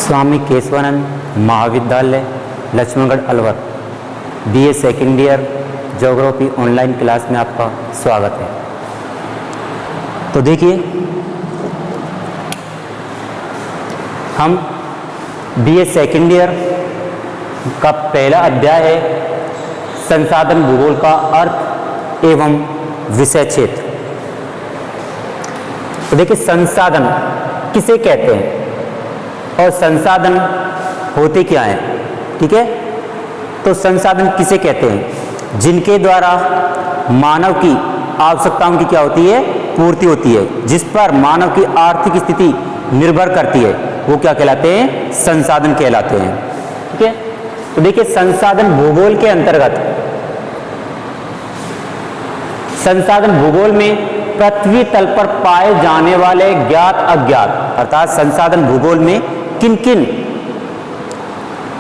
स्वामी Keshavanand Mahavidyalaya Laxmangarh Alwar BA second year geography online class में आपका स्वागत है। तो देखिए, हम बीए सेकेंड ईयर का पहला अध्याय है संसाधन भूगोल का अर्थ एवं विषय क्षेत्र। तो देखिए, संसाधन किसे कहते हैं और संसाधन होते क्या हैं, ठीक है। तो संसाधन किसे कहते हैं? जिनके द्वारा मानव की आवश्यकताओं की क्या होती है, पूर्ति होती है, जिस पर मानव की आर्थिक स्थिति निर्भर करती है, वो क्या कहलाते हैं? संसाधन कहलाते हैं, ठीक है। तो देखिए, संसाधन भूगोल के अंतर्गत संसाधन भूगोल में पृथ्वी तल पर पाए जाने वाले ज्ञात अज्ञात, अर्थात संसाधन भूगोल में किन किन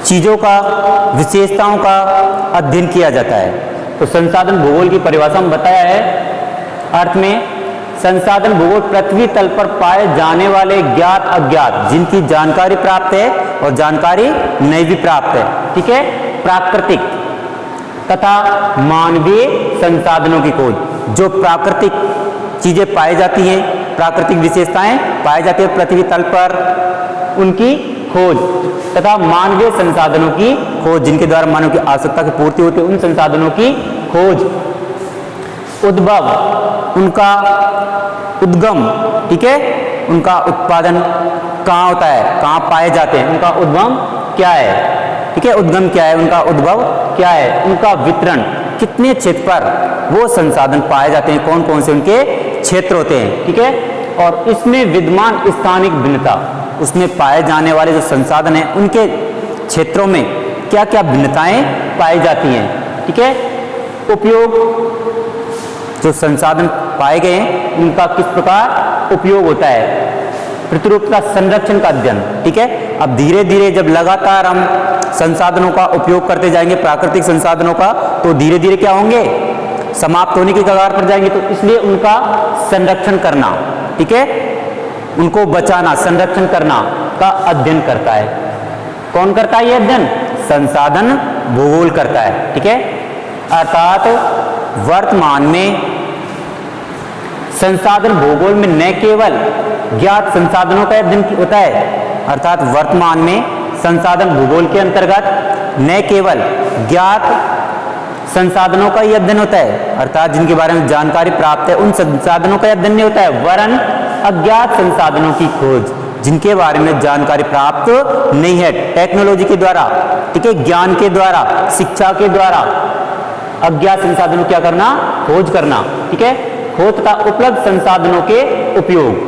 चीजों का, विशेषताओं का अध्ययन किया जाता है। तो संसाधन भूगोल की परिभाषा में बताया है, अर्थ में संसाधन भूगोल पृथ्वी तल पर पाए जाने वाले ज्ञात अज्ञात जिनकी जानकारी प्राप्त है और जानकारी नहीं भी प्राप्त है, ठीक है, प्राकृतिक तथा मानवीय संसाधनों की खोज। जो प्राकृतिक चीजें पाई जाती हैं, प्राकृतिक विशेषताएं पाई जाती है पृथ्वी तल पर, उनकी खोज तथा मानवीय संसाधनों की खोज, जिनके द्वारा मानव की आवश्यकता की पूर्ति होती है, उन संसाधनों की खोज, उद्भव, उनका उद्गम, ठीक है, उनका उत्पादन कहाँ होता है, कहाँ पाए जाते हैं, उनका उद्गम क्या है, ठीक है, उद्गम क्या है, उनका उद्भव क्या है, उनका वितरण, कितने क्षेत्र पर वो संसाधन पाए जाते हैं, कौन कौन से उनके क्षेत्र होते हैं, ठीक है। और इसमें विद्यमान स्थानिक भिन्नता, उसमें पाए जाने वाले जो संसाधन हैं उनके क्षेत्रों में क्या क्या भिन्नताएं पाई जाती हैं, ठीक है। उपयोग, जो संसाधन पाए गए हैं उनका किस प्रकार उपयोग होता है, प्रतिरूपता संरक्षण का अध्ययन, ठीक है। अब धीरे धीरे जब लगातार हम संसाधनों का उपयोग करते जाएंगे, प्राकृतिक संसाधनों का, तो धीरे धीरे क्या होंगे, समाप्त होने की कगार पर जाएंगे। तो इसलिए उनका संरक्षण करना, ठीक है, उनको बचाना, संरक्षण करना का अध्ययन करता है। कौन करता है ये अध्ययन? संसाधन भूगोल करता है, ठीक है। अर्थात वर्तमान में संसाधन भूगोल में न केवल ज्ञात संसाधनों का अध्ययन होता है, अर्थात वर्तमान में संसाधन भूगोल के अंतर्गत न केवल ज्ञात संसाधनों का ही अध्ययन होता है, अर्थात जिनके बारे में जानकारी प्राप्त है उन संसाधनों का अध्ययन नहीं होता है, वरन अज्ञात संसाधनों की खोज, जिनके बारे में जानकारी प्राप्त नहीं है, टेक्नोलॉजी के द्वारा, ठीक है, ज्ञान के द्वारा, शिक्षा के द्वारा अज्ञात संसाधनों क्या करना, खोज करना, ठीक है, खोज तथा उपलब्ध संसाधनों के उपयोग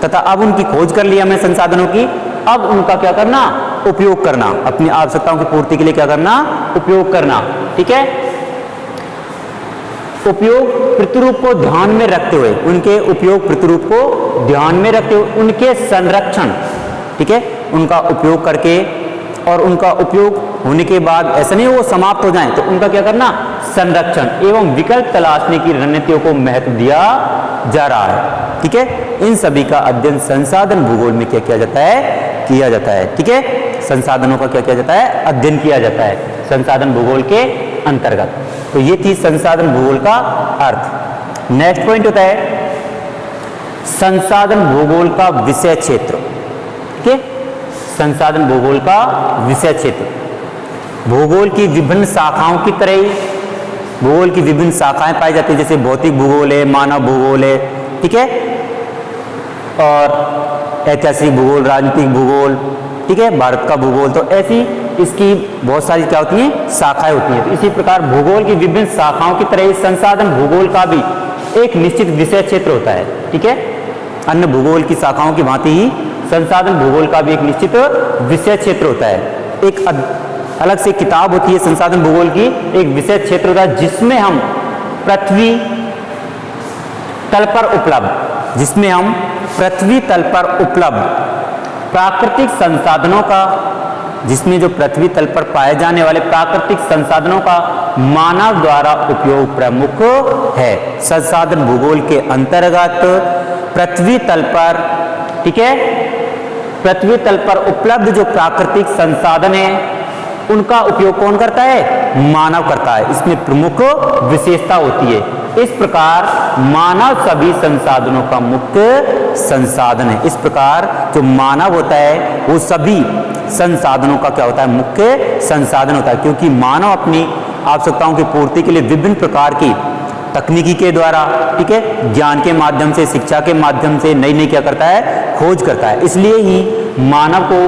तथा अब उनकी खोज कर लिया हमने संसाधनों की, अब उनका क्या करना, उपयोग करना, अपनी आवश्यकताओं की पूर्ति के लिए क्या करना, उपयोग करना, ठीक है। उपयोग प्रतिरूप को ध्यान में रखते हुए, उनके उपयोग प्रतिरूप को ध्यान में रखते हुए उनके संरक्षण, ठीक है, उनका उपयोग करके, और उनका उपयोग होने के बाद ऐसा नहीं वो समाप्त हो जाए, तो उनका क्या करना, संरक्षण एवं विकल्प तलाशने की रणनीतियों को महत्व दिया जा रहा है, ठीक है। इन सभी का अध्ययन संसाधन भूगोल में क्या किया जाता है, किया जाता है, ठीक है। संसाधनों का क्या किया जाता है, अध्ययन किया जाता है संसाधन भूगोल के अंतर्गत। तो ये थी संसाधन भूगोल का अर्थ। नेक्स्ट पॉइंट होता है संसाधन भूगोल का विषय क्षेत्र, ठीक है। संसाधन भूगोल का विषय क्षेत्र भूगोल की विभिन्न शाखाओं की तरह ही भूगोल की विभिन्न शाखाएं पाई जाती है, जैसे भौतिक भूगोल है, मानव भूगोल है, ठीक है, और ऐतिहासिक भूगोल, राजनीतिक भूगोल, ठीक है, भारत का भूगोल। तो ऐसी इसकी बहुत सारी क्या होती हैं, शाखाएं होती हैं। तो इसी प्रकार भूगोल की विभिन्न शाखाओं की तरह संसाधन भूगोल का भी एक निश्चित विषय क्षेत्र होता है, ठीक है। अन्य भूगोल की शाखाओं की भांति ही संसाधन भूगोल का भी एक निश्चित विषय क्षेत्र होता है। एक अलग से किताब होती है संसाधन भूगोल की, एक विषय क्षेत्र होता है जिसमें हम पृथ्वी तल पर उपलब्ध, जिसमें हम पृथ्वी तल पर उपलब्ध प्राकृतिक संसाधनों का, जिसमें जो पृथ्वी तल पर पाए जाने वाले प्राकृतिक संसाधनों का मानव द्वारा उपयोग प्रमुख है। संसाधन भूगोल के अंतर्गत पृथ्वी तल पर, ठीक है, पृथ्वी तल पर उपलब्ध जो प्राकृतिक संसाधन है उनका उपयोग कौन करता है? मानव करता है। इसमें प्रमुख विशेषता होती है। इस प्रकार मानव सभी संसाधनों का मुख्य संसाधन है। इस प्रकार जो मानव होता है वो सभी संसाधनों का क्या होता है? मुख्य संसाधन होता है, क्योंकि मानव अपनी आवश्यकताओं की पूर्ति के लिए विभिन्न प्रकार की तकनीकी के द्वारा, ठीक है, ज्ञान के माध्यम से, शिक्षा के माध्यम से नई नई क्या करता है? खोज करता है। इसलिए ही मानव को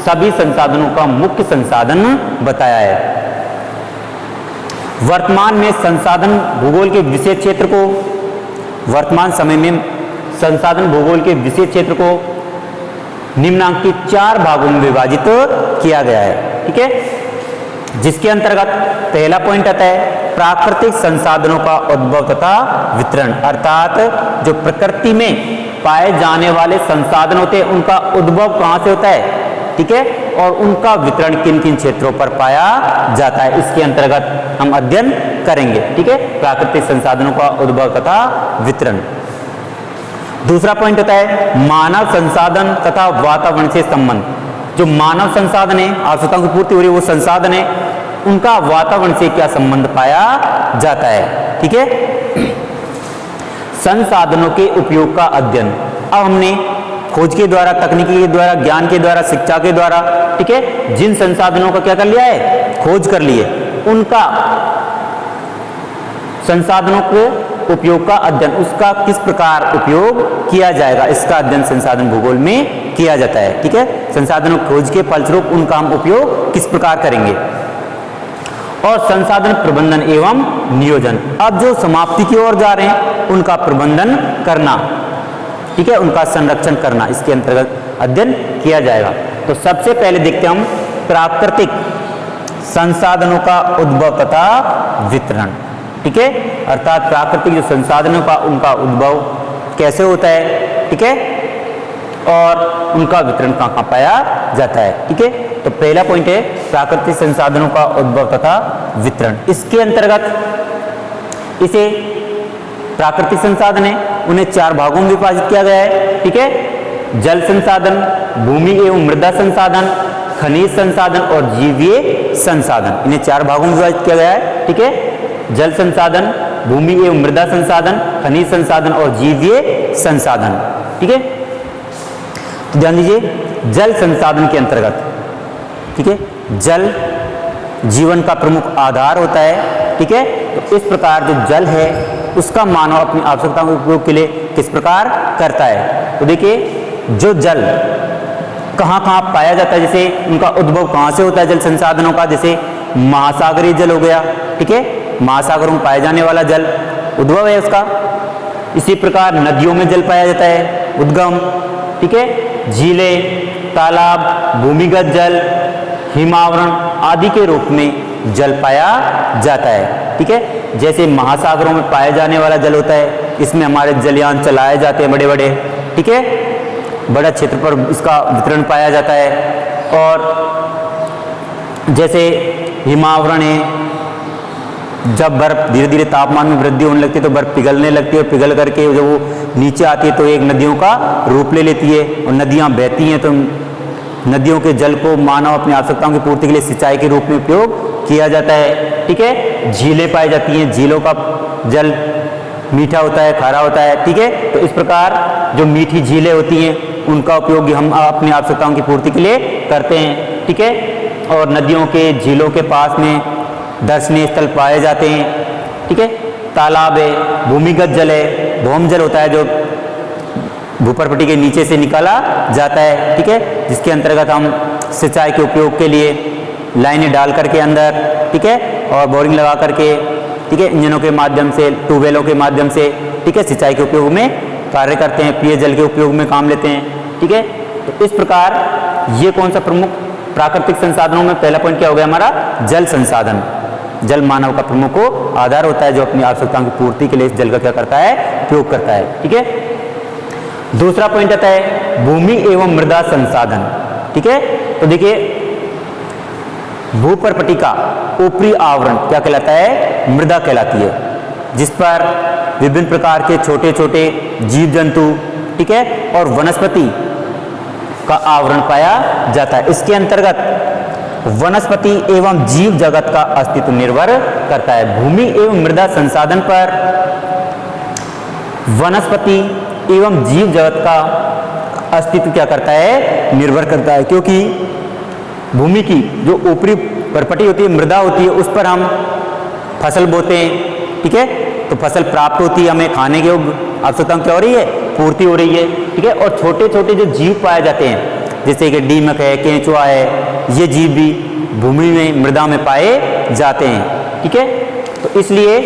सभी संसाधनों का मुख्य संसाधन बताया है। वर्तमान में संसाधन भूगोल के विशेष क्षेत्र को, वर्तमान समय में संसाधन भूगोल के विशेष क्षेत्र को निम्नांकित 4 भागों में विभाजित किया गया है, ठीक है, जिसके अंतर्गत पहला पॉइंट आता है प्राकृतिक संसाधनों का उद्भव तथा वितरण, अर्थात जो प्रकृति में पाए जाने वाले संसाधन होते हैं उनका उद्भव कहाँ से होता है, ठीक है, और उनका वितरण किन किन क्षेत्रों पर पाया जाता है, इसके अंतर्गत हम अध्ययन करेंगे, ठीक है, प्राकृतिक संसाधनों का उद्भव तथा वितरण। दूसरा पॉइंट होता है मानव संसाधन तथा वातावरण से संबंध। जो मानव संसाधन है, आवश्यकताओं की पूर्ति हो रही है, वो संसाधन है, उनका वातावरण से क्या संबंध पाया जाता है, ठीक है। संसाधनों के उपयोग का अध्ययन। अब हमने खोज के द्वारा, तकनीकी के द्वारा, ज्ञान के द्वारा, शिक्षा के द्वारा, ठीक है, जिन संसाधनों का क्या कर लिया है? खोज कर लिए, उनका संसाधनों के उपयोग का अध्ययन, उसका किस प्रकार उपयोग किया जाएगा, इसका अध्ययन संसाधन भूगोल में किया जाता है, ठीक है। संसाधनों खोज के फलस्वरूप उनका हम उपयोग किस प्रकार करेंगे। और संसाधन प्रबंधन एवं नियोजन। अब जो समाप्ति की ओर जा रहे हैं उनका प्रबंधन करना, ठीक है, उनका संरक्षण करना, इसके अंतर्गत अध्ययन किया जाएगा। तो सबसे पहले देखते हैं हम प्राकृतिक संसाधनों का उद्भव तथा वितरण, ठीक है, अर्थात प्राकृतिक जो संसाधनों का उनका उद्भव कैसे होता है, ठीक है, और उनका वितरण कहाँ कहाँ पाया जाता है, ठीक है। तो पहला पॉइंट है प्राकृतिक संसाधनों का उद्भव तथा वितरण। इसके अंतर्गत इसे प्राकृतिक संसाधन है, उन्हें 4 भागों में विभाजित किया गया है, ठीक है। जल संसाधन, भूमि एवं मृदा संसाधन, खनिज संसाधन और जीवीय संसाधन, इन्हें 4 भागों में विभाजित किया गया है, ठीक है। जल संसाधन, भूमि एवं मृदा संसाधन, खनिज संसाधन और जीवीय संसाधन, ठीक है। तो ध्यान दीजिए, जल संसाधन के अंतर्गत, ठीक है, जल जीवन का प्रमुख आधार होता है, ठीक है। तो इस प्रकार जो जल है उसका मानव अपनी आवश्यकताओं के उपयोग के लिए किस प्रकार करता है। तो देखिए, जो जल कहाँ कहाँ पाया जाता है, जैसे उनका उद्भव कहाँ से होता है जल संसाधनों का, जैसे महासागरीय जल हो गया, ठीक है, महासागरों में पाए जाने वाला जल उद्भव है उसका। इसी प्रकार नदियों में जल पाया जाता है, उद्गम, ठीक है, झीलें, तालाब, भूमिगत जल, हिमावरण आदि के रूप में जल पाया जाता है, ठीक है। जैसे महासागरों में पाए जाने वाला जल होता है, इसमें हमारे जलयान चलाए जाते हैं बड़े बड़े, ठीक है, बड़ा क्षेत्र पर इसका वितरण पाया जाता है। और जैसे हिमावरण है, जब बर्फ धीरे धीरे तापमान में वृद्धि होने लगती है तो बर्फ पिघलने लगती है, और पिघल करके जब वो नीचे आती है तो एक नदियों का रूप ले लेती है और नदियाँ बहती हैं। तो नदियों के जल को मानव अपनी आवश्यकताओं की पूर्ति के लिए सिंचाई के रूप में उपयोग किया जाता है, ठीक है। झीलें पाई जाती हैं, झीलों का जल मीठा होता है, खारा होता है, ठीक है। तो इस प्रकार जो मीठी झीलें होती हैं उनका उपयोग हम अपनी आवश्यकताओं की पूर्ति के लिए करते हैं, ठीक है। और नदियों के, झीलों के पास में दर्शनीय स्थल पाए जाते हैं, ठीक है। तालाब है, भूमिगत जल है, भौम जल होता है जो भूपरपट्टी के नीचे से निकाला जाता है, ठीक है, जिसके अंतर्गत हम सिंचाई के उपयोग के लिए लाइनें डाल करके अंदर, ठीक है, और बोरिंग लगा करके, ठीक है, इंजनों के माध्यम से, ट्यूबवेलों के माध्यम से, ठीक है, सिंचाई के उपयोग में कार्य करते हैं, पेय जल के उपयोग में काम लेते हैं, ठीक है। तो इस प्रकार ये कौन सा प्रमुख प्राकृतिक संसाधनों में पहला पॉइंट क्या हो गया हमारा? जल संसाधन। जल मानव का प्रमुख आधार होता है जो अपनी आवश्यकताओं की पूर्ति के लिए इस जल का क्या करता है? उपयोग करता है, ठीक है। दूसरा पॉइंट आता है भूमि एवं मृदा संसाधन, ठीक है। तो देखिए, भूपरपट्टी का ऊपरी आवरण क्या कहलाता है? मृदा कहलाती है, जिस पर विभिन्न प्रकार के छोटे छोटे जीव जंतु, ठीक है, और वनस्पति का आवरण पाया जाता है। इसके अंतर्गत वनस्पति एवं जीव जगत का अस्तित्व निर्भर करता है। भूमि एवं मृदा संसाधन पर वनस्पति एवं जीव जगत का अस्तित्व क्या करता है, निर्भर करता है, क्योंकि भूमि की जो ऊपरी परपटी होती है, मृदा होती है, उस पर हम फसल बोते हैं, ठीक है, तो फसल प्राप्त होती है, हमें खाने के आवश्यकता क्या हो रही है, पूर्ति हो रही है, ठीक है। और छोटे छोटे जो जीव पाए जाते हैं जैसे कि दीमक है, केंचुआ है, ये जीव भी भूमि में, मृदा में पाए जाते हैं, ठीक है। तो इसलिए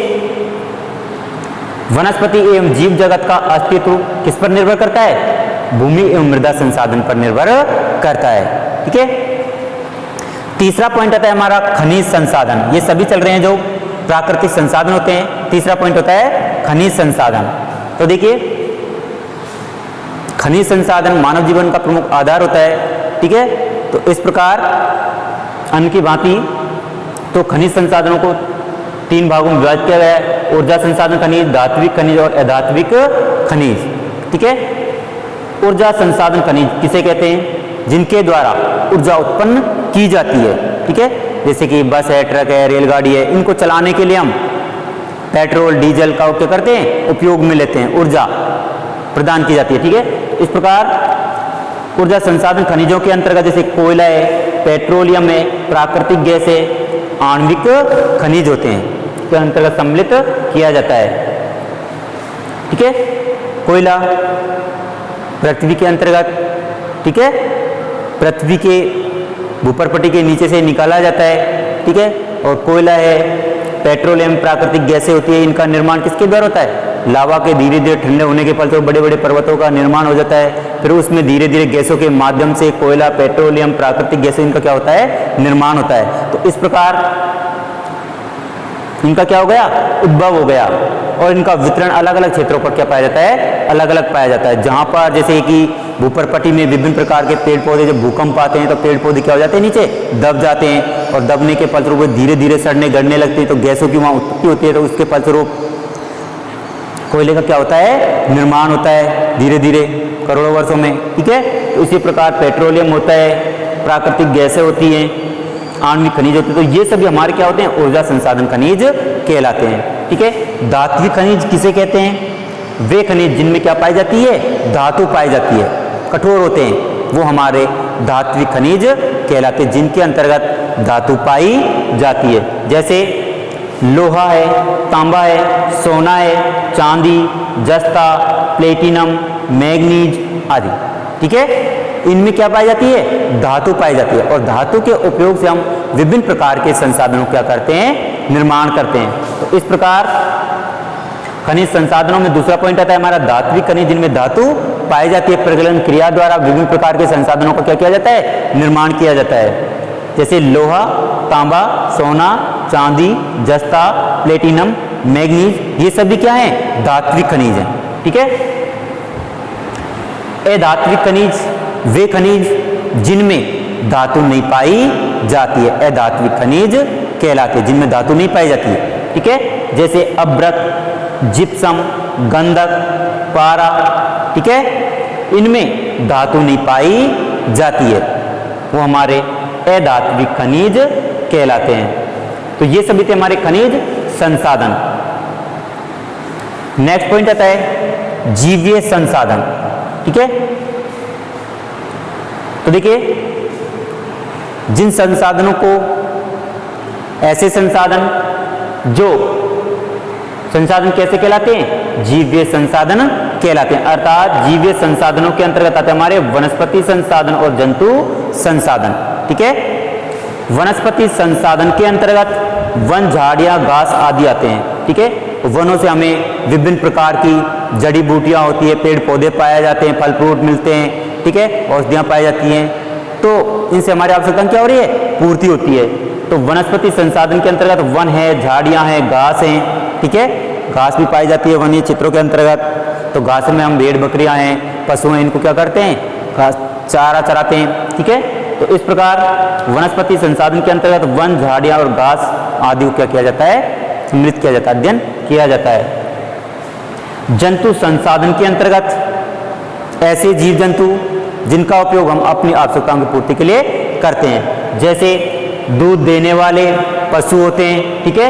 वनस्पति एवं जीव जगत का अस्तित्व किस पर निर्भर करता है, भूमि एवं मृदा संसाधन पर निर्भर करता है, ठीक है। तीसरा पॉइंट आता है हमारा खनिज संसाधन। ये सभी चल रहे हैं जो प्राकृतिक संसाधन होते हैं। तीसरा पॉइंट होता है खनिज संसाधन। तो देखिए, खनिज संसाधन मानव जीवन का प्रमुख आधार होता है, ठीक है। तो इस प्रकार अन्न की भांति तो खनिज संसाधनों को 3 भागों में विभाजित किया गया है, ऊर्जा संसाधन खनिज, धात्विक खनिज और अधात्विक खनिज, ठीक है। ऊर्जा संसाधन खनिज किसे कहते हैं, जिनके द्वारा ऊर्जा उत्पन्न की जाती है, ठीक है, जैसे कि बस है, ट्रक है, रेलगाड़ी है, इनको चलाने के लिए हम पेट्रोल डीजल का क्या करते हैं, उपयोग में लेते हैं, ऊर्जा प्रदान की जाती है, ठीक है। इस प्रकार ऊर्जा संसाधन खनिजों के अंतर्गत जैसे कोयला है, पेट्रोलियम है, प्राकृतिक गैस है, आणविक खनिज होते हैं, के अंतर्गत सम्मिलित किया जाता है, ठीक है। कोयला पृथ्वी के अंतर्गत, ठीक है, पृथ्वी के भूपरपटी के नीचे से निकाला जाता है, ठीक है। और कोयला है, पेट्रोलियम प्राकृतिक गैसें होती है, इनका निर्माण किसके द्वारा होता है, लावा के धीरे धीरे ठंडे होने के फलस्वरूप बड़े बड़े पर्वतों का निर्माण हो जाता है, फिर उसमें धीरे धीरे गैसों के माध्यम से कोयला, पेट्रोलियम, प्राकृतिक गैसें, इनका क्या होता है, निर्माण होता है। तो इस प्रकार इनका क्या हो गया, उद्भव हो गया, और इनका वितरण अलग अलग क्षेत्रों पर क्या पाया जाता है, अलग अलग पाया जाता है। जहां पर जैसे कि भूपरपटी में विभिन्न प्रकार के पेड़ पौधे जब भूकंप आते हैं तो पेड़ पौधे क्या हो जाते हैं, नीचे दब जाते हैं, और दबने के फलस्वरूप धीरे धीरे सड़ने गड़ने लगते हैं, तो गैसों की वहां उत्पत्ति होती है, तो उसके फलस्वरूप कोयले का क्या होता है, निर्माण होता है धीरे धीरे करोड़ों वर्षों में, ठीक है। तो इसी प्रकार पेट्रोलियम होता है, प्राकृतिक गैसें होती हैं, आणविक खनिज होते हैं, तो ये सभी हमारे क्या होते हैं, ऊर्जा संसाधन खनिज कहलाते हैं, ठीक है। धात्विक खनिज किसे कहते हैं, वे खनिज जिनमें क्या पाई जाती है, धातु पाई जाती है, कठोर होते हैं, वो हमारे धात्विक खनिज कहलाते हैं, जिनके अंतर्गत धातु पाई जाती है, जैसे लोहा है, तांबा है, सोना है, चांदी, जस्ता, प्लेटिनम, मैग्नीज आदि, ठीक है। इनमें क्या पाई जाती है, धातु पाई जाती है, और धातु के उपयोग से हम विभिन्न प्रकार के संसाधनों क्या करते हैं, निर्माण करते हैं। तो इस प्रकार खनिज संसाधनों में दूसरा पॉइंट आता है हमारा धात्विक खनिज, जिनमें धातु पाई जाती है, प्रगलन क्रिया द्वारा विभिन्न प्रकार के संसाधनों का क्या किया जाता है, निर्माण किया जाता है, जैसे लोहा, तांबा, सोना, चांदी, जस्ता, प्लेटिनम, मैग्नीज, ये सभी क्या हैं, धात्विक खनिज हैं, ठीक है। अधात्विक खनिज वे खनिज जिनमें धातु नहीं पाई जाती है, अधात्विक खनिज कहलाते हैं, जिनमें धातु नहीं पाई जाती है, ठीक है, जैसे अभ्रक, जिप्सम, गंधक, पारा, ठीक है, इनमें धातु नहीं पाई जाती है, वो हमारे अधात्विक खनिज कहलाते हैं। तो ये सभी थे हमारे खनिज संसाधन। नेक्स्ट पॉइंट आता है जीवीय संसाधन, ठीक है। तो देखिए, जिन संसाधनों को, ऐसे संसाधन जो संसाधन कैसे कहलाते हैं, जीवीय संसाधन कहलाते हैं, अर्थात जीवीय संसाधनों के अंतर्गत आते हैं हमारे वनस्पति संसाधन और जंतु संसाधन, ठीक है। वनस्पति संसाधन के अंतर्गत वन, झाड़ियां, घास आदि आते हैं, ठीक है। वनों से हमें विभिन्न प्रकार की जड़ी बूटियां होती है, पेड़ पौधे पाए जाते हैं, फल फ्रूट मिलते हैं, ठीक है, औषधियां पाई जाती हैं, तो इनसे हमारी आवश्यकता क्या हो रही है, पूर्ति होती है। तो वनस्पति संसाधन के अंतर्गत वन है, झाड़ियां हैं, घास हैं, ठीक है, घास भी पाई जाती है वन्य क्षेत्रों के अंतर्गत। तो घास में हम भेड़ बकरियां हैं, पशु हैं, इनको क्या करते हैं, घास चारा चराते हैं, ठीक है। तो इस प्रकार वनस्पति संसाधन के अंतर्गत वन, झाड़ियां और घास आदि को क्या किया जाता है, सम्मिलित किया जाता है, अध्ययन किया जाता है। जंतु संसाधन के अंतर्गत ऐसे जीव जंतु जिनका उपयोग हम अपनी आवश्यकताओं की पूर्ति के लिए करते हैं। जैसे दूध देने वाले पशु होते हैं, ठीक है,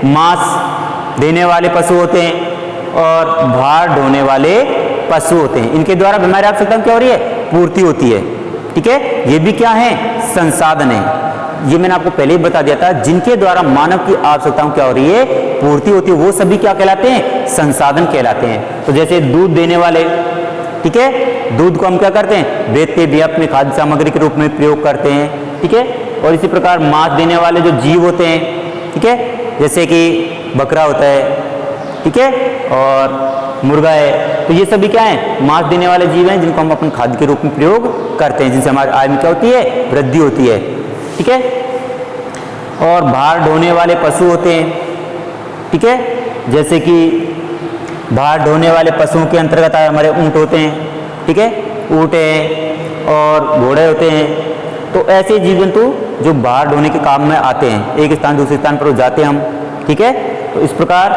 मांस देने वाले पशु होते हैं और भार ढोने वाले पशु होते हैं। इनके द्वारा हमारी आवश्यकता क्या हो रही है? पूर्ति होती है, ठीक है। ये भी क्या है? संसाधन है। ये मैंने आपको पहले ही बता दिया था, जिनके द्वारा मानव की आवश्यकताओं क्या हो रही है? पूर्ति होती है, वो सभी क्या कहलाते हैं? संसाधन कहलाते हैं। तो जैसे दूध देने वाले, ठीक है, दूध को हम क्या करते हैं? बेचते भी अपने खाद्य सामग्री के रूप में प्रयोग करते हैं, ठीक है। और इसी प्रकार मांस देने वाले जो जीव होते हैं, ठीक है, जैसे कि बकरा होता है, ठीक है, और मुर्गा है, तो ये सभी क्या है? मांस देने वाले जीव हैं, जिनको हम अपने खाद्य के रूप में प्रयोग करते हैं, जिनसे हमारी आय में क्या होती है? वृद्धि होती है, ठीक है। और भार ढोने वाले पशु होते हैं, ठीक है, जैसे कि भार ढोने वाले पशुओं के अंतर्गत हमारे ऊंट होते हैं, ठीक है, ऊंट हैं और घोड़े होते हैं। तो ऐसे जीव जंतु जो भार ढोने के काम में आते हैं, एक स्थान दूसरे स्थान पर जाते हैं हम, ठीक है। तो इस प्रकार,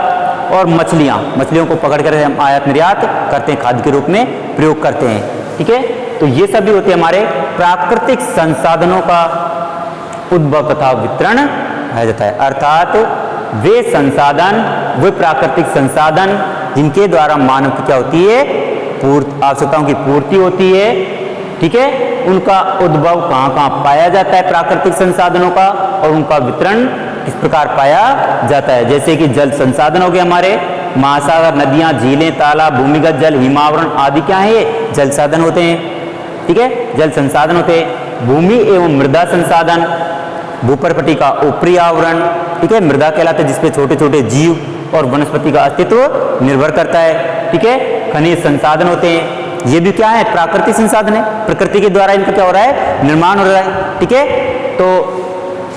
और मछलियों को पकड़ कर हम आयात निर्यात करते हैं, खाद्य के रूप में प्रयोग करते हैं, ठीक है। तो ये सभी होते हैं हमारे प्राकृतिक संसाधनों का उद्भव तथा वितरण कहा जाता है। अर्थात वे संसाधन, वे प्राकृतिक संसाधन जिनके द्वारा मानव की क्या होती है? आवश्यकताओं की पूर्ति होती है, ठीक है। उनका उद्भव कहाँ कहाँ पाया जाता है प्राकृतिक संसाधनों का, और उनका वितरण किस प्रकार पाया जाता है। जैसे कि जल संसाधन हो गए हमारे, महासागर, नदियां, झीलें, तालाब, भूमिगत जल, हिमावरण आदि क्या है? ये जल साधन होते हैं, ठीक है, जल संसाधन होते हैं। भूमि एवं मृदा संसाधन, भूपरपट्टी का ऊपरी आवरण, ठीक है, मृदा कहलाता है, जिसपे छोटे छोटे जीव और वनस्पति का अस्तित्व निर्भर करता है, ठीक है। खनिज संसाधन होते हैं, ये भी क्या है? प्राकृतिक संसाधन है, प्रकृति के द्वारा इनका क्या हो रहा है? निर्माण हो रहा है, ठीक है। तो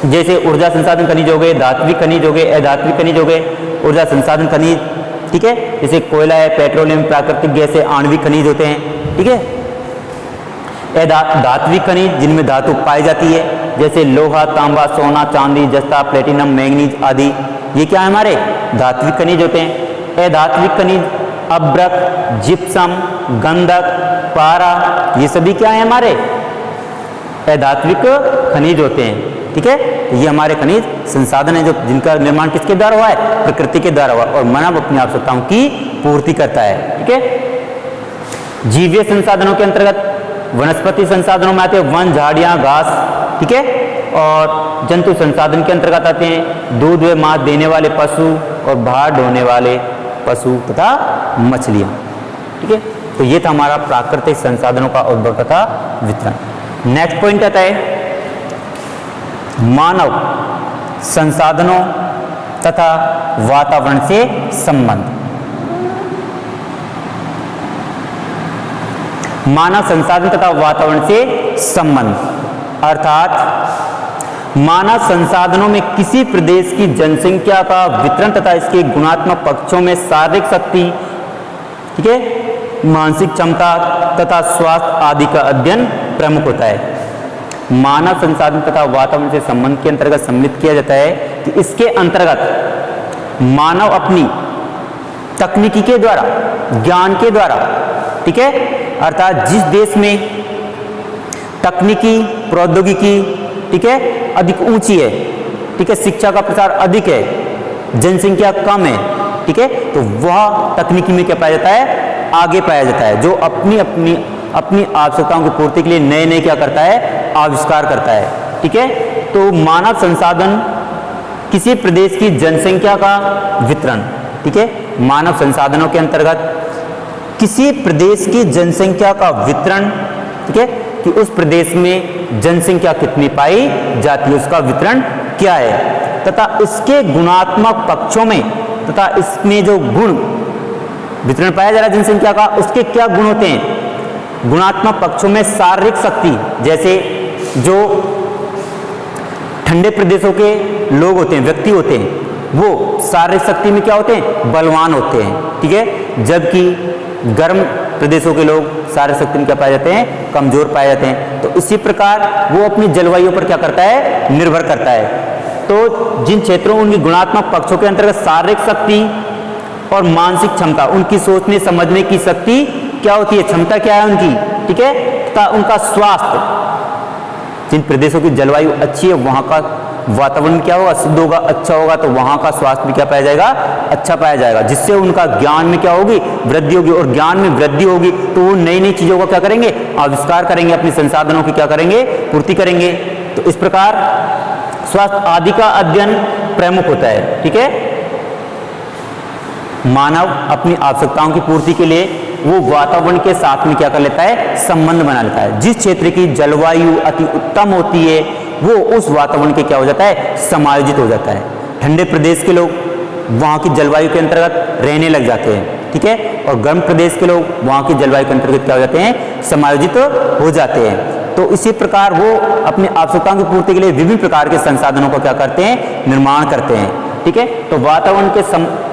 जैसे ऊर्जा संसाधन खनिज हो गए, धात्विक खनिज हो गए, अधात्विक खनिज हो गए। ऊर्जा संसाधन खनिज, ठीक है, जैसे कोयला है, पेट्रोलियम, प्राकृतिक गैस है, आणविक खनिज होते हैं, ठीक है। धात्विक खनिज जिनमें धातु पाई जाती है, जैसे लोहा, तांबा, सोना, चांदी, जस्ता, प्लेटिनम, मैंगनीज आदि, ये क्या है? हमारे धात्विक खनिज होते हैं। अधात्विक खनिज अभ्रक, जिप्सम, गंधक, पारा, ये सभी क्या है? हमारे अधात्विक खनिज होते हैं, ठीक है। ये हमारे खनिज संसाधन है, जो जिनका निर्माण किसके द्वारा हुआ है? प्रकृति के द्वारा हुआ, और मानव अपनी आवश्यकताओं की पूर्ति करता है, ठीक है। जीवीय संसाधनों के अंतर्गत वनस्पति संसाधनों में आते हैं वन, झाड़ियां, घास, ठीक है। और जंतु संसाधन के अंतर्गत आते हैं दूध व मांस देने वाले पशु और भार ढोने वाले पशु तथा मछलियां, ठीक है। तो ये था हमारा प्राकृतिक संसाधनों का उद्भव तथा वितरण। नेक्स्ट पॉइंट आता है मानव संसाधनों तथा वातावरण से संबंध। मानव संसाधन तथा वातावरण से संबंध, अर्थात मानव संसाधनों में किसी प्रदेश की जनसंख्या का वितरण तथा इसके गुणात्मक पक्षों में शारीरिक शक्ति, ठीक है, मानसिक क्षमता तथा स्वास्थ्य आदि का अध्ययन प्रमुख होता है। मानव संसाधन तथा वातावरण से संबंध के अंतर्गत सम्मिलित किया जाता है कि इसके अंतर्गत मानव अपनी तकनीकी के द्वारा, ज्ञान के द्वारा, ठीक है, अर्थात जिस देश में तकनीकी प्रौद्योगिकी, ठीक है, अधिक ऊंची है, ठीक है, शिक्षा का प्रसार अधिक है, जनसंख्या कम है, ठीक है, तो वह तकनीकी में क्या पाया जाता है? आगे पाया जाता है, जो अपनी आवश्यकताओं की पूर्ति के लिए नए नए क्या करता है? आविष्कार करता है, ठीक है। तो मानव संसाधन किसी प्रदेश की जनसंख्या का वितरण, ठीक है, मानव संसाधनों के अंतर्गत किसी प्रदेश की जनसंख्या का वितरण, ठीक है, कि उस प्रदेश में जनसंख्या कितनी पाई जाती है, उसका वितरण क्या है, तथा इसके गुणात्मक पक्षों में तथा इसमें जो गुण वितरण पाया जा रहा है जनसंख्या का, उसके क्या गुण होते हैं? गुणात्मक पक्षों में शारीरिक शक्ति, जैसे जो ठंडे प्रदेशों के लोग होते हैं, व्यक्ति होते हैं, वो शारीरिक शक्ति में क्या होते हैं? बलवान होते हैं, ठीक है। जबकि गर्म प्रदेशों के लोग शारीरिक शक्ति में क्या पाए जाते हैं? कमजोर पाए जाते हैं। तो इसी प्रकार वो अपनी जलवायु पर क्या करता है? निर्भर करता है। तो जिन क्षेत्रों उनकी गुणात्मक पक्षों के अंतर्गत शारीरिक शक्ति और मानसिक क्षमता, उनकी सोचने समझने की शक्ति क्या होती है, क्षमता क्या है उनकी, ठीक है, तथा उनका स्वास्थ्य, जिन प्रदेशों की जलवायु अच्छी है वहां का वातावरण क्या होगा, शुद्ध होगा, अच्छा होगा, तो वहां का स्वास्थ्य भी क्या पाया जाएगा, अच्छा पाया जाएगा, जिससे उनका ज्ञान में क्या होगी, वृद्धि होगी, और ज्ञान में वृद्धि होगी तो वो नई नई चीजों का क्या करेंगे, आविष्कार करेंगे, अपने संसाधनों की क्या करेंगे, पूर्ति करेंगे। तो इस प्रकार स्वास्थ्य आदि का अध्ययन प्रमुख होता है, ठीक है। मानव अपनी आवश्यकताओं की पूर्ति के लिए वो वातावरण के साथ में क्या कर लेता है, संबंध बना लेता है। जिस क्षेत्र की जलवायु अति उत्तम होती है वो उस वातावरण के क्या हो जाता है, समायोजित हो जाता है। ठंडे प्रदेश के लोग वहां की जलवायु के अंतर्गत रहने लग जाते हैं, ठीक है, और गर्म प्रदेश के लोग वहां की जलवायु के अंतर्गत क्या हो जाते हैं, समायोजित हो जाते हैं। तो इसी प्रकार वो अपनी आवश्यकताओं की पूर्ति के लिए विभिन्न प्रकार के संसाधनों को क्या करते हैं, निर्माण करते हैं, ठीक है। तो वातावरण के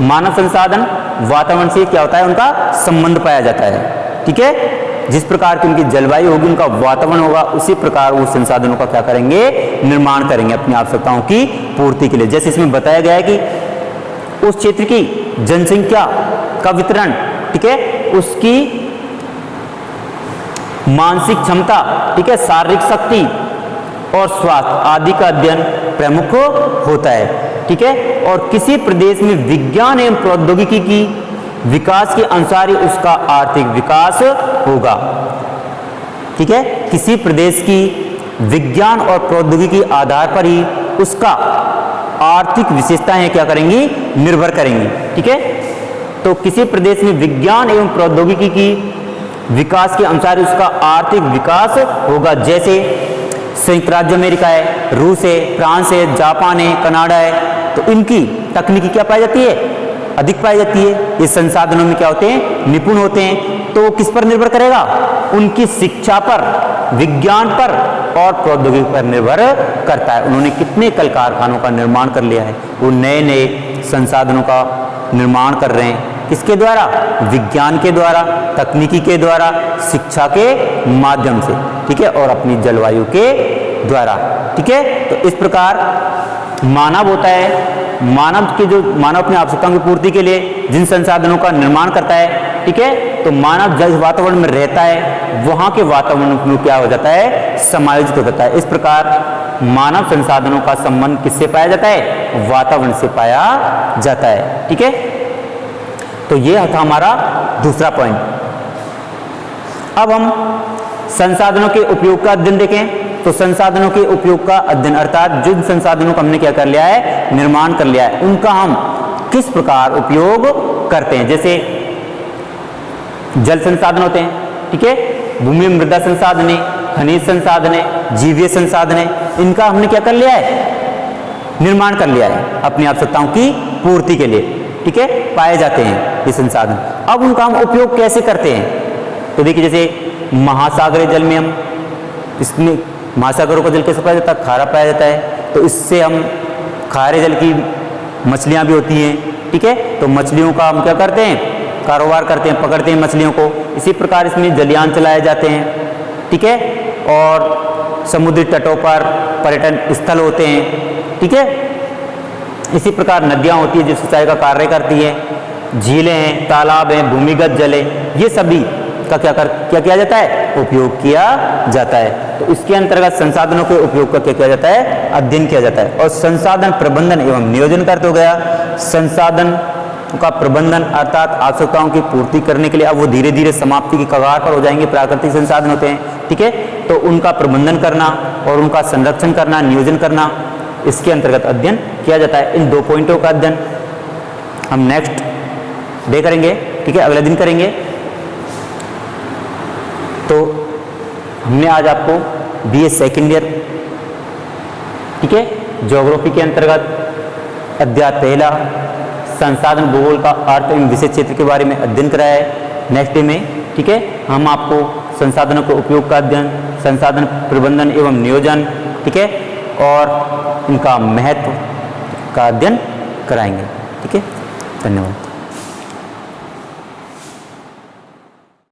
मानव संसाधन वातावरण से क्या होता है, उनका संबंध पाया जाता है, ठीक है। जिस प्रकार की उनकी जलवायु होगी, उनका वातावरण होगा, उसी प्रकार वो संसाधनों का क्या करेंगे, निर्माण करेंगे अपनी आवश्यकताओं की पूर्ति के लिए। जैसे इसमें बताया गया है कि उस क्षेत्र की जनसंख्या का वितरण, ठीक है, उसकी मानसिक क्षमता, ठीक है, शारीरिक शक्ति और स्वास्थ्य आदि का अध्ययन प्रमुख होता है, ठीक है। और किसी प्रदेश में विज्ञान एवं प्रौद्योगिकी की विकास के अनुसार ही उसका आर्थिक विकास होगा, ठीक है। किसी प्रदेश की विज्ञान और प्रौद्योगिकी के आधार पर ही उसका आर्थिक विशेषताएं क्या करेंगी, निर्भर करेंगी, ठीक है। तो किसी प्रदेश में विज्ञान एवं प्रौद्योगिकी की विकास के अनुसार उसका आर्थिक विकास होगा। जैसे संयुक्त राज्य अमेरिका है, रूस है, फ्रांस है, जापान है, कनाडा है, तो इनकी तकनीकी क्या पाई जाती है, अधिक पाई जाती है। ये संसाधनों में क्या होते हैं, निपुण होते हैं। तो किस पर निर्भर करेगा, उनकी शिक्षा पर, विज्ञान पर और प्रौद्योगिकी पर निर्भर करता है। उन्होंने कितने कल कारखानों का निर्माण कर लिया है, वो नए नए संसाधनों का निर्माण कर रहे हैं, किसके द्वारा, विज्ञान के द्वारा, तकनीकी के द्वारा, शिक्षा के माध्यम से, ठीक है, और अपनी जलवायु के द्वारा, ठीक है। तो इस प्रकार मानव होता है, मानव अपनी आवश्यकताओं की पूर्ति के लिए जिन संसाधनों का निर्माण करता है, ठीक है, तो मानव जिस वातावरण में रहता है वहां के वातावरण में क्या हो जाता है, समायोजित हो जाता है। इस प्रकार मानव संसाधनों का संबंध किससे पाया जाता है, वातावरण से पाया जाता है, ठीक है। तो ये था हमारा दूसरा पॉइंट। अब हम संसाधनों के उपयोग का अध्ययन देखें। तो संसाधनों के उपयोग का अध्ययन अर्थात जिन संसाधनों का हमने क्या कर लिया है, निर्माण कर लिया है, उनका हम किस प्रकार उपयोग करते हैं। जैसे जल संसाधन होते हैं, ठीक है, भूमि मृदा संसाधन है, खनिज संसाधन है, जीवीय संसाधन है, इनका हमने क्या कर लिया है, निर्माण कर लिया है अपनी आवश्यकताओं की पूर्ति के लिए, ठीक है, पाए जाते हैं ये संसाधन। अब उनका हम उपयोग कैसे करते हैं, तो देखिए जैसे महासागरीय जल में हम, इसमें महासागरों का जल कैसे पाया जाता है, खारा पाया जाता है, तो इससे हम खारे जल की मछलियां भी होती हैं, ठीक है, तो मछलियों का हम क्या करते हैं, कारोबार करते हैं, पकड़ते हैं मछलियों को। इसी प्रकार इसमें जलयान चलाए जाते हैं, ठीक है, और समुद्री तटों पर पर्यटन स्थल होते हैं, ठीक है। इसी प्रकार नदियां होती है जो सिंचाई का कार्य करती है, झीलें हैं, तालाब हैं, भूमिगत जल है, ये सभी का क्या किया जाता है, उपयोग किया जाता है। तो इसके अंतर्गत संसाधनों के उपयोग का क्या किया जाता है, अध्ययन किया जाता है। और संसाधन प्रबंधन एवं नियोजन करते हो गया, संसाधन का प्रबंधन अर्थात आवश्यकताओं की पूर्ति करने के लिए अब वो धीरे धीरे समाप्ति की कगार पर हो जाएंगे, प्राकृतिक संसाधन होते हैं, ठीक है, तो उनका प्रबंधन करना और उनका संरक्षण करना, नियोजन करना, इसके अंतर्गत अध्ययन किया जाता है। इन 2 पॉइंटों का अध्ययन हम नेक्स्ट डे करेंगे, ठीक है, अगले दिन करेंगे। तो हमने आज आपको बीए सेकेंड ईयर, ठीक है, ज्योग्राफी के अंतर्गत अध्याय 1 संसाधन भूगोल का अर्थ एवं विशेष क्षेत्र के बारे में अध्ययन कराया है। नेक्स्ट डे में, ठीक है, हम आपको संसाधनों के उपयोग का अध्ययन, संसाधन प्रबंधन एवं नियोजन, ठीक है, और इनका महत्व का अध्ययन कराएंगे, ठीक है। धन्यवाद।